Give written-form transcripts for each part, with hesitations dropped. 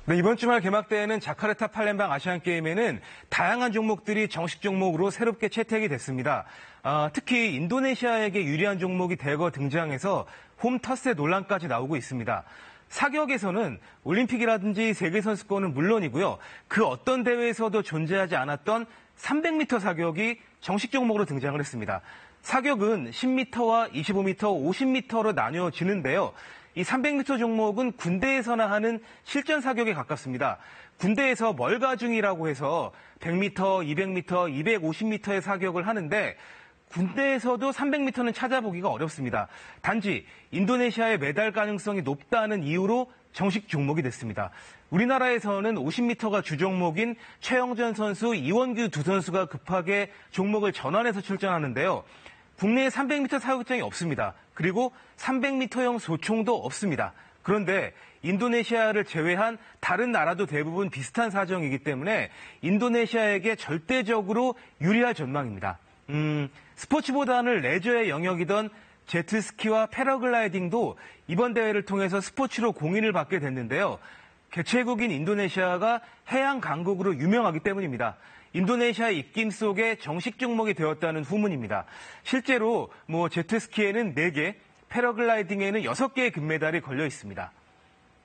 네, 이번 주말 개막되는 자카르타 팔렘방 아시안게임에는 다양한 종목들이 정식 종목으로 새롭게 채택이 됐습니다. 특히 인도네시아에게 유리한 종목이 대거 등장해서 홈터스의 논란까지 나오고 있습니다. 사격에서는 올림픽이라든지 세계선수권은 물론이고요. 그 어떤 대회에서도 존재하지 않았던 300m 사격이 정식 종목으로 등장을 했습니다. 사격은 10m와 25m, 50m로 나뉘어지는데요. 이 300m 종목은 군대에서나 하는 실전 사격에 가깝습니다. 군대에서 멀가중이라고 해서 100m, 200m, 250m의 사격을 하는데 군대에서도 300m는 찾아보기가 어렵습니다. 단지 인도네시아의 메달 가능성이 높다는 이유로 정식 종목이 됐습니다. 우리나라에서는 50m가 주 종목인 최영전 선수, 이원규 두 선수가 급하게 종목을 전환해서 출전하는데요. 국내에 300m 사격장이 없습니다. 그리고 300m형 소총도 없습니다. 그런데 인도네시아를 제외한 다른 나라도 대부분 비슷한 사정이기 때문에 인도네시아에게 절대적으로 유리할 전망입니다. 스포츠보다는 레저의 영역이던 제트스키와 패러글라이딩도 이번 대회를 통해서 스포츠로 공인을 받게 됐는데요. 개최국인 인도네시아가 해양 강국으로 유명하기 때문입니다. 인도네시아의 입김 속에 정식 종목이 되었다는 후문입니다. 실제로 제트스키에는 4개, 패러글라이딩에는 6개의 금메달이 걸려 있습니다.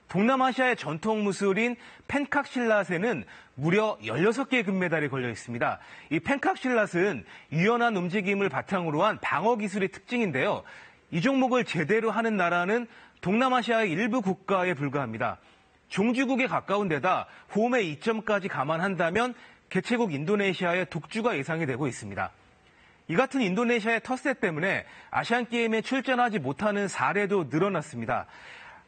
동남아시아의 전통 무술인 펜칵실랏에는 무려 16개의 금메달이 걸려 있습니다. 이 펜칵실랏은 유연한 움직임을 바탕으로 한 방어 기술의 특징인데요. 이 종목을 제대로 하는 나라는 동남아시아의 일부 국가에 불과합니다. 종주국에 가까운 데다 홈의 2점까지 감안한다면 개최국 인도네시아의 독주가 예상이 되고 있습니다. 이 같은 인도네시아의 텃세 때문에 아시안게임에 출전하지 못하는 사례도 늘어났습니다.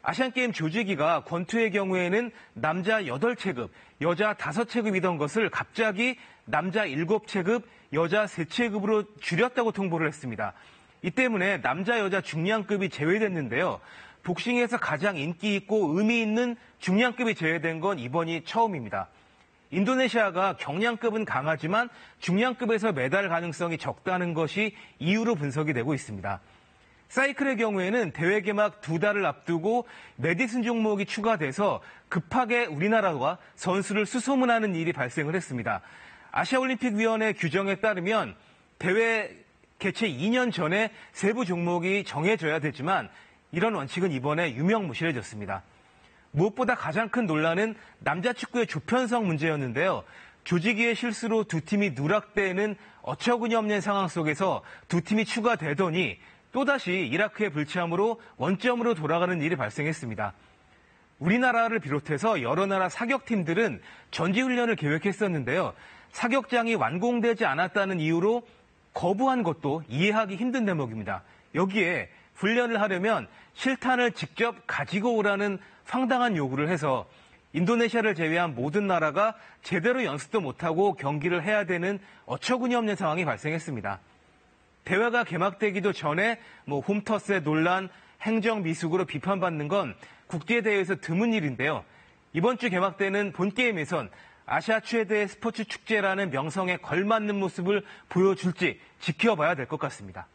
아시안게임 조직위가 권투의 경우에는 남자 8체급, 여자 5체급이던 것을 갑자기 남자 7체급, 여자 3체급으로 줄였다고 통보를 했습니다. 이 때문에 남자, 여자 중량급이 제외됐는데요. 복싱에서 가장 인기 있고 의미 있는 중량급이 제외된 건 이번이 처음입니다. 인도네시아가 경량급은 강하지만 중량급에서 메달 가능성이 적다는 것이 이유로 분석이 되고 있습니다. 사이클의 경우에는 대회 개막 2달을 앞두고 메디슨 종목이 추가돼서 급하게 우리나라와 선수를 수소문하는 일이 발생을 했습니다. 아시아올림픽위원회 규정에 따르면 대회 개최 2년 전에 세부 종목이 정해져야 되지만 이런 원칙은 이번에 유명무실해졌습니다. 무엇보다 가장 큰 논란은 남자 축구의 조편성 문제였는데요. 조직위의 실수로 두 팀이 누락되는 어처구니 없는 상황 속에서 두 팀이 추가되더니 또다시 이라크의 불참으로 원점으로 돌아가는 일이 발생했습니다. 우리나라를 비롯해서 여러 나라 사격팀들은 전지훈련을 계획했었는데요. 사격장이 완공되지 않았다는 이유로 거부한 것도 이해하기 힘든 대목입니다. 여기에 훈련을 하려면 실탄을 직접 가지고 오라는 황당한 요구를 해서 인도네시아를 제외한 모든 나라가 제대로 연습도 못하고 경기를 해야 되는 어처구니 없는 상황이 발생했습니다. 대회가 개막되기도 전에 홈터스의 논란, 행정 미숙으로 비판받는 건 국제대회에서 드문 일인데요. 이번 주 개막되는 본게임에선 아시아 최대 스포츠 축제라는 명성에 걸맞는 모습을 보여줄지 지켜봐야 될 것 같습니다.